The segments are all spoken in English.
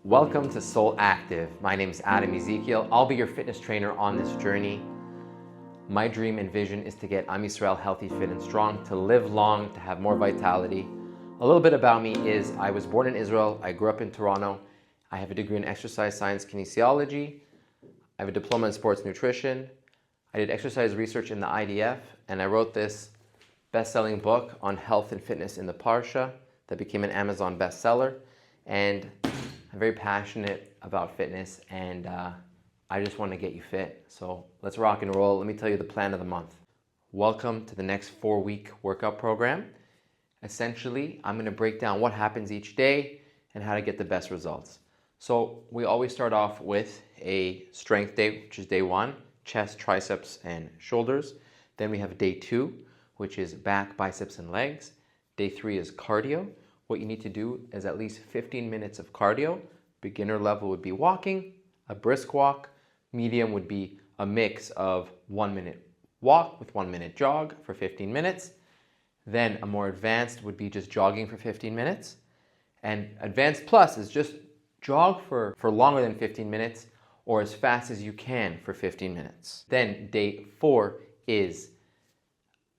Welcome to Soul Active. My name is Adam Ezekiel. I'll be your fitness trainer on this journey. My dream and vision is to get Am Yisrael healthy, fit, and strong, to live long, to have more vitality. A little bit about me is I was born in Israel. I grew up in Toronto. I have a degree in exercise science kinesiology. I have a diploma in sports nutrition. I did exercise research in the IDF, and I wrote this best-selling book on health and fitness in the Parsha that became an Amazon bestseller. And I'm very passionate about fitness, and I just want to get you fit. So let's rock and roll. Let me tell you the plan of the month. Welcome to the next 4-week workout program. Essentially, I'm going to break down what happens each day and how to get the best results. So we always start off with a strength day, which is day 1, chest, triceps, and shoulders. Then we have day 2, which is back, biceps, and legs. Day 3 is cardio. What you need to do is at least 15 minutes of cardio. Beginner level would be walking, a brisk walk. Medium would be a mix of 1-minute walk with 1-minute jog for 15 minutes. Then a more advanced would be just jogging for 15 minutes. And advanced plus is just jog for longer than 15 minutes or as fast as you can for 15 minutes. Then day 4 is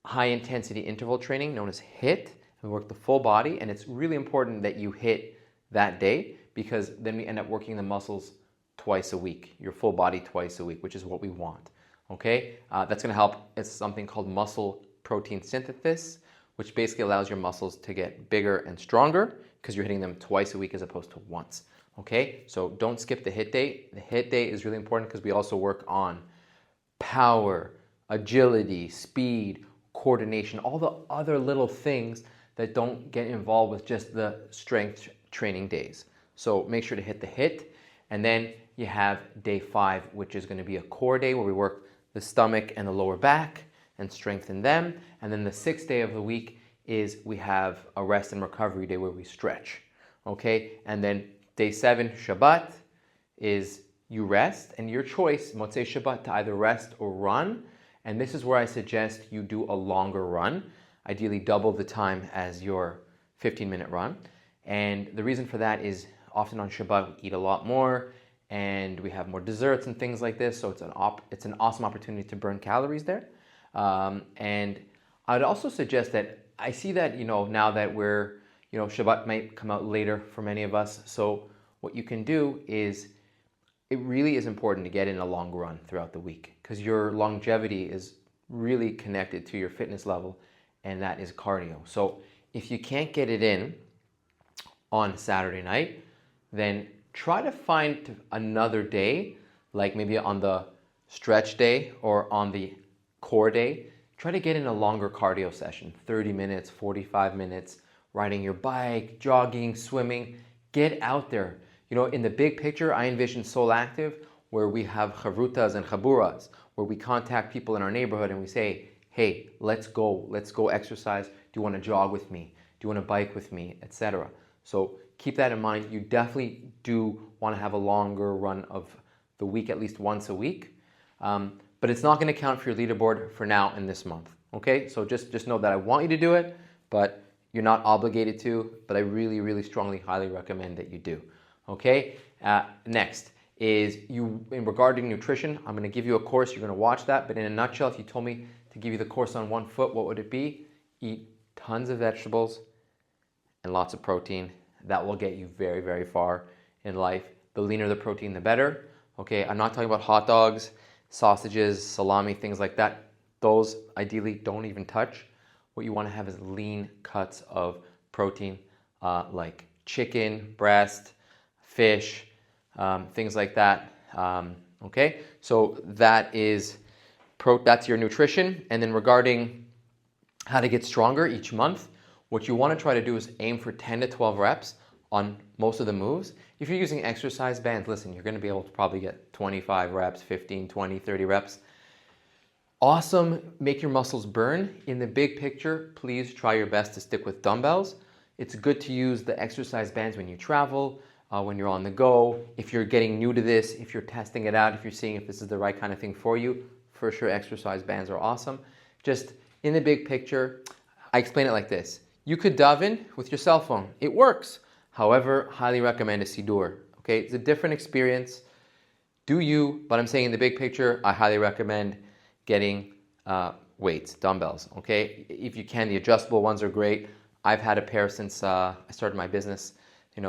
high intensity interval training known as HIIT. We work the full body, and it's really important that you hit that day because then we end up working the muscles twice a week, your full body twice a week, which is what we want, okay? That's gonna help. It's something called muscle protein synthesis, which basically allows your muscles to get bigger and stronger because you're hitting them twice a week as opposed to once, okay? So don't skip the HIIT day. The HIIT day is really important because we also work on power, agility, speed, coordination, all the other little things that don't get involved with just the strength training days. So make sure to hit the HIIT. And then you have day 5, which is going to be a core day where we work the stomach and the lower back and strengthen them. And then the 6th day of the week is we have a rest and recovery day where we stretch. Okay? And then day 7, Shabbat, is you rest, and your choice, Motzei Shabbat, to either rest or run. And this is where I suggest you do a longer run, ideally double the time as your 15-minute run. And the reason for that is often on Shabbat we eat a lot more and we have more desserts and things like this, so it's an awesome opportunity to burn calories there. And I'd also suggest that I see that, now that we're, Shabbat might come out later for many of us, so what you can do is it really is important to get in a long run throughout the week because your longevity is really connected to your fitness level, and that is cardio. So if you can't get it in on Saturday night, then try to find another day, like maybe on the stretch day or on the core day. Try to get in a longer cardio session, 30 minutes, 45 minutes, riding your bike, jogging, swimming. Get out there. In the big picture, I envision Soul Active where we have chavrutas and chaburas, where we contact people in our neighborhood and we say, hey, let's go exercise. Do you want to jog with me? Do you want to bike with me, etc.? So keep that in mind. You definitely do want to have a longer run of the week, at least once a week. But it's not going to count for your leaderboard for now in this month, okay? So just know that I want you to do it, but you're not obligated to, but I really, really strongly, highly recommend that you do, okay? Next is regarding nutrition, I'm going to give you a course. You're going to watch that, but in a nutshell, if you told me to give you the course on 1 foot, what would it be? Eat tons of vegetables and lots of protein. That will get you very, very far in life. The leaner the protein, the better. Okay, I'm not talking about hot dogs, sausages, salami, things like that. Those ideally don't even touch. What you want to have is lean cuts of protein, like chicken, breast, fish, things like that. Okay, so that's your nutrition. And then regarding how to get stronger each month, what you want to try to do is aim for 10 to 12 reps on most of the moves. If you're using exercise bands, listen, you're going to be able to probably get 25 reps, 15, 20, 30 reps. Awesome, make your muscles burn. In the big picture, please try your best to stick with dumbbells. It's good to use the exercise bands when you travel, when you're on the go. If you're getting new to this, if you're testing it out, if you're seeing if this is the right kind of thing for you, for sure exercise bands are awesome. Just in the big picture, I explain it like this. You could daven with your cell phone. It works. However, highly recommend a Siddur. okay? It's a different experience. Do you, but I'm saying in the big picture, I highly recommend getting weights, dumbbells, okay? If you can, the adjustable ones are great. I've had a pair since I started my business,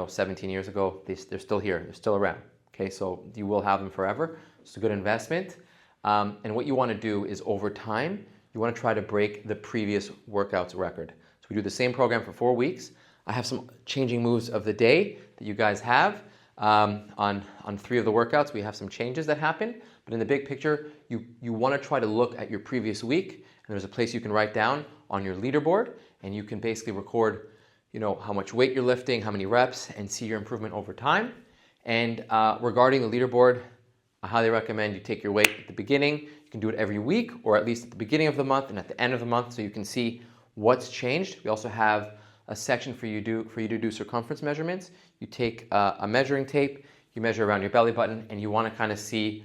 17 years ago. They're still here, they're still around, okay? So you will have them forever. It's a good investment. And what you want to do is over time, you want to try to break the previous workouts record. So we do the same program for 4 weeks. I have some changing moves of the day that you guys have. On 3 of the workouts, we have some changes that happen. But in the big picture, you want to try to look at your previous week. And there's a place you can write down on your leaderboard. And you can basically record, how much weight you're lifting, how many reps, and see your improvement over time. And regarding the leaderboard, I highly recommend you take your weight at the beginning. You can do it every week, or at least at the beginning of the month and at the end of the month, so you can see what's changed. We also have a section for you to do circumference measurements. You take a measuring tape, you measure around your belly button, and you want to kind of see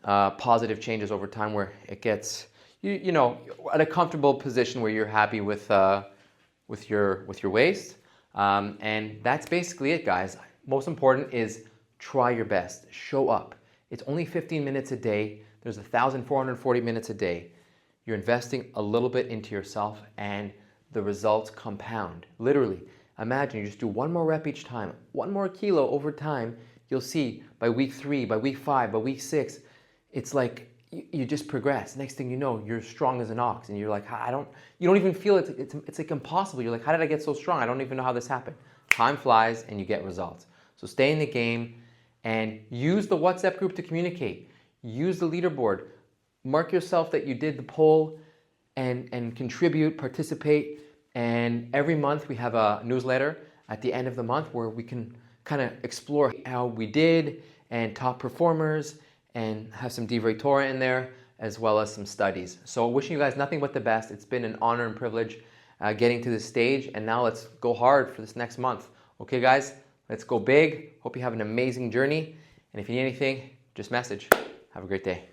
positive changes over time where it gets at a comfortable position where you're happy with your waist. And that's basically it, guys. Most important is try your best. Show up. It's only 15 minutes a day. There's 1,440 minutes a day. You're investing a little bit into yourself, and the results compound. Literally, imagine you just do 1 more rep each time, 1 more kilo over time. You'll see by week 3, by week 5, by week 6, it's like you just progress. Next thing you know, you're strong as an ox, and you're like, you don't even feel it. It's like impossible. You're like, how did I get so strong? I don't even know how this happened. Time flies, and you get results. So stay in the game and use the WhatsApp group to communicate. Use the leaderboard. Mark yourself that you did the poll and contribute, participate. And every month we have a newsletter at the end of the month where we can kind of explore how we did and top performers and have some DeVritora in there as well as some studies. So wishing you guys nothing but the best. It's been an honor and privilege getting to this stage, and now let's go hard for this next month. Okay guys, let's go big. Hope you have an amazing journey, and if you need anything, just message. Have a great day.